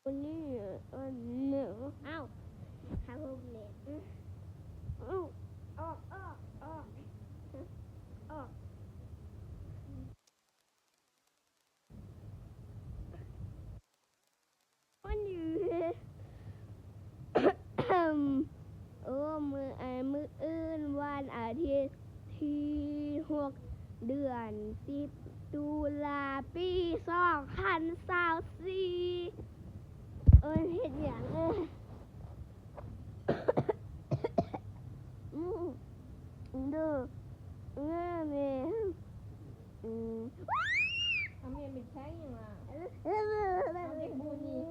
วันนี้เหนือเอ้าหาพวกเล็กอ้าวออกวันนี้มืออื่นวันอาทิตย์ที่6 เดือน 10 ตุลาปี2024เฮ็ดหยังเด้อแม่ทำเมียมิดแท้งยังล่ะ เด็กบูนี่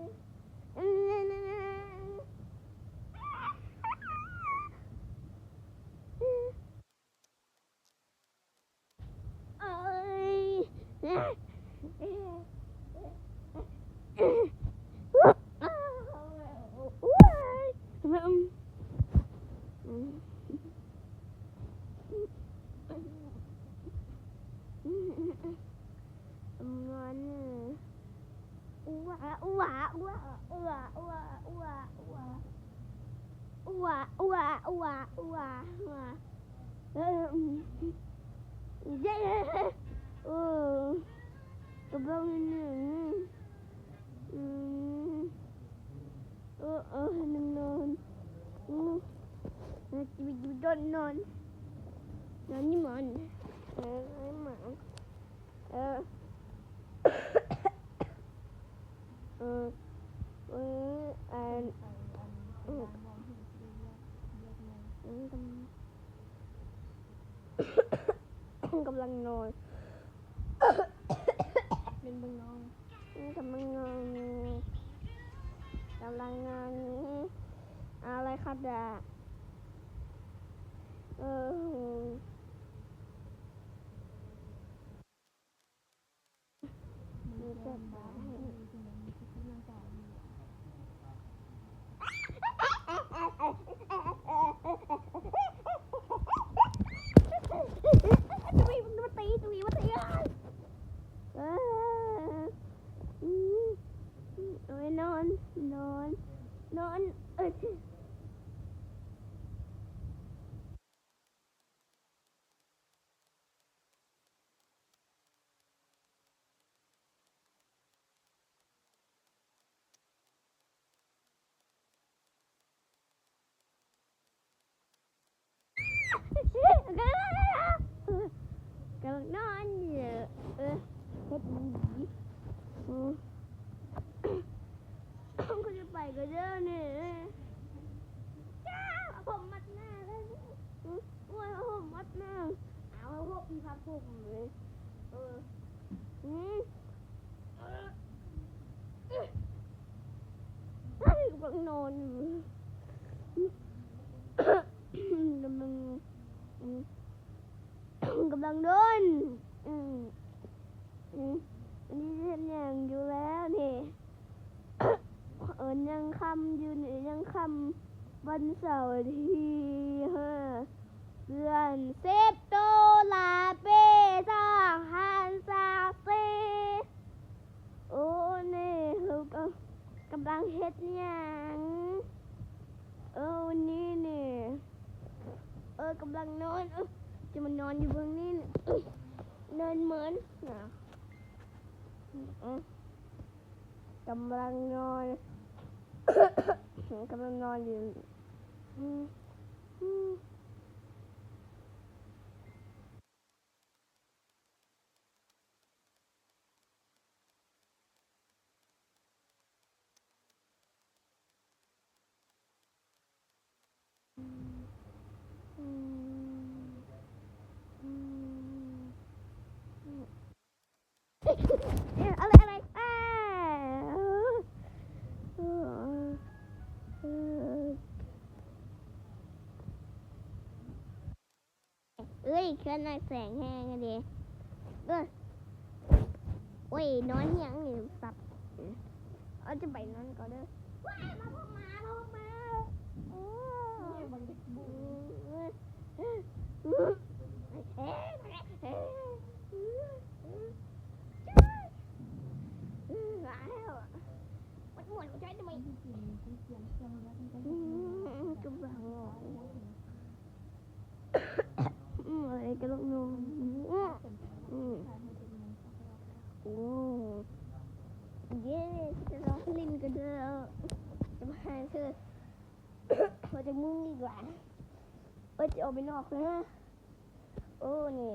กำลังหนึ่งนอนชีวิตอยู่ด้านนอนนี่มันหมากำลังนอนเป็นบึงน้อง กำลังนอนอะไรคะดามีเจ็บบ้านอนกำลังนอนอยู่เฮ็ดดีก็จะไปก็เด้อเนี่ยจ้าผมมัดหน้าเลยว่าผมมัดหน้าเอาพวกพี่พับผมเลยกำลังนอนอยู่กำลังโดนอันนี้เรียนอย่างอยู่แล้วนี่ยังคำอยู่นี่ยังคำวันเสาร์ที่5 เดือน 10 ตุลาปี2024โอ้นี่เราก็กำลังเฮ็ดหยังวันนี้นี่กำลังนอนจะมานอนอยู่เบื้องนี้นอนเหมือนกำลังนอนอยู่อะไรเคลื่อนแสงแห้งกันดิโอ้ยนอนยังอยู่สับจะไปนอนก่อนเด้อมาพวกมาเนี่ยบังเด็กบูมัน หมดใช้ทำไม ที่กินที่เขียนเครื่องแล้วมันก็ กำลังอะไรกันลูกน้องโอ้เย้จะร้องลินกันเด้อจะมาหาเธอเราจะมุ่งดีกว่าจะออกไปนอกนะโอ้นี่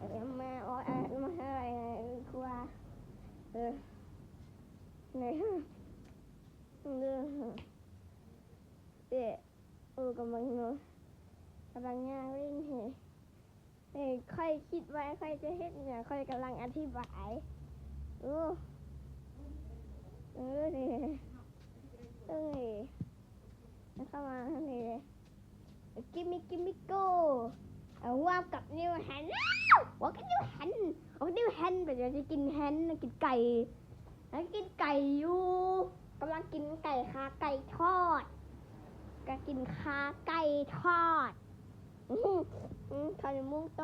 มามาอะไรกลัวไหนกำลังย่างเล่นค่อยคิดไว้ค่อยจะเฮ็ดเนี่ยค่อยกำลังอธิบายนี่เข้ามานี่เลยกิมมิโก้ว่ากับนิวแฮนว่ากับนิวแฮนนิวแฮนแต่จะกินแฮนกินไก่แล้วกินไก่อยู่กำลังกินไก่ขาไก่ทอดก็กินขาไก่ทอดทอดมุ้งโต